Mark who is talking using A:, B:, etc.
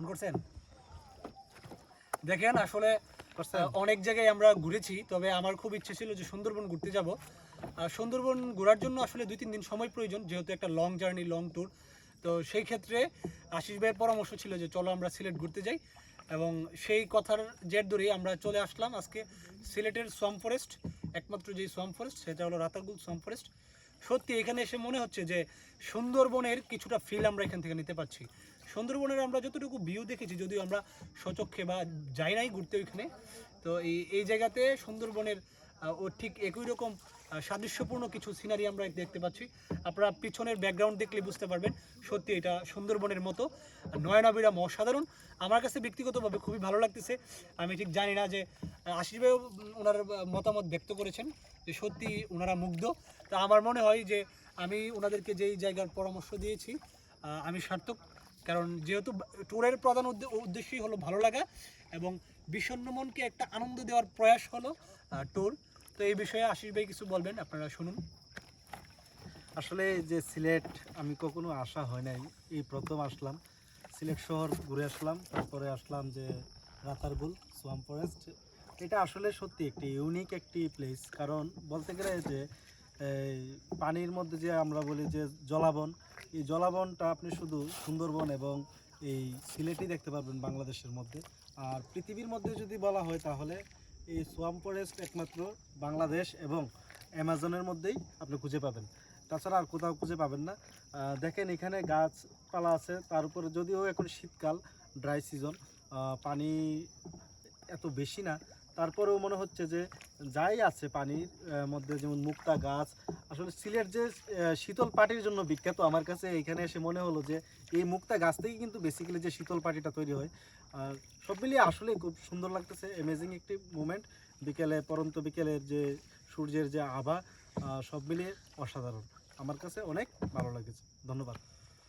A: করছেন? দেখেন আসলে অনেক জায়গায় আমরা ঘুরেছি, তবে আমার খুব ইচ্ছে ছিল যে সুন্দরবন ঘুরতে যাব। সুন্দরবন ঘোরার জন্য আসলে 2-3 দিন সময় প্রয়োজন, যেহেতু একটা লং জার্নি, লং ট্যুর। তো সেই ক্ষেত্রে আশিস ভাইয়ের পরামর্শ ছিল যে চলো আমরা সিলেট ঘুরতে যাই, এবং সেই কথার জের ধরেই আমরা চলে আসলাম আজকে সিলেটের সোয়াম্প ফরেস্ট। একমাত্র যেই সোয়াম্প ফরেস্ট সেটা হলো রাতারগুল সোয়াম্প ফরেস্ট। সত্যি এখানে এসে মনে হচ্ছে যে সুন্দরবনের কিছুটা ফিল আমরা এখান থেকে নিতে পারছি। সুন্দরবনের আমরা যতটুকু ভিউ দেখেছি, যদিও আমরা সচক্ষে বা যাই নাই ঘুরতে ওইখানে, তো এই জায়গাতে সুন্দরবনের ও ঠিক একই রকম সাদৃশ্যপূর্ণ কিছু সিনারি আমরা দেখতে পাচ্ছি। আপনারা পিছনের ব্যাকগ্রাউন্ড দেখলে বুঝতে পারবেন সত্যি এটা সুন্দরবনের মতো নয়নাবিরাম, অসাধারণ। আমার কাছে ব্যক্তিগতভাবে খুবই ভালো লাগতেছে। আমি ঠিক জানি না যে আশিস ভাইও ওনার মতামত ব্যক্ত করেছেন যে সত্যি ওনারা মুগ্ধ। তা আমার মনে হয় যে আমি ওনাদেরকে যেই জায়গার পরামর্শ দিয়েছি আমি সার্থক, কারণ যেহেতু ট্যুরের প্রধান উদ্দেশ্যই হলো ভালো লাগা এবং বিষণ্ণ মনকে একটা আনন্দ দেওয়ার প্রয়াস হলো ট্যুর। তো এই বিষয়ে আশিস ভাই কিছু বলবেন, আপনারা শুনুন।
B: আসলে যে সিলেট আমি কখনো আসা হয় নাই, এই প্রথম আসলাম। সিলেট শহর ঘুরে আসলাম, তারপরে আসলাম যে রাতারগুল সোয়াম্প ফরেস্ট। এটা আসলে সত্যি একটি ইউনিক একটি প্লেস, কারণ বলতে গেলে যে এই পানির মধ্যে যে আমরা বলি যে জলাবন, এই জলাবনটা আপনি শুধু সুন্দরবন এবং এই সিলেটই দেখতে পারবেন বাংলাদেশের মধ্যে। আর পৃথিবীর মধ্যে যদি বলা হয় তাহলে এই সোয়াম্প ফরেস্ট একমাত্র বাংলাদেশ এবং অ্যামাজনের মধ্যেই আপনি খুঁজে পাবেন, তাছাড়া আর কোথাও খুঁজে পাবেন না। দেখেন এখানে গাছপালা আছে, তার উপরে যদিও এখন শীতকাল, ড্রাই সিজন, পানি এত বেশি না, তারপরেও মনে হচ্ছে যে যাই আছে পানির মধ্যে, যেমন মুক্তা গাছ। আসলে সিলেট যে শীতল পাটির জন্য বিখ্যাত, আমার কাছে এখানে এসে মনে হলো যে এই মুক্তা গাছ থেকে কিন্তু বেসিক্যালি যে শীতল পাটিটা তৈরি হয়। আর সব মিলিয়ে আসলে খুব সুন্দর লাগতেছে, অ্যামেজিং একটি মুমেন্ট। বিকেলে, পরন্ত বিকেলের যে সূর্যের যে আভা, সব মিলিয়ে অসাধারণ। আমার কাছে অনেক ভালো লেগেছে। ধন্যবাদ।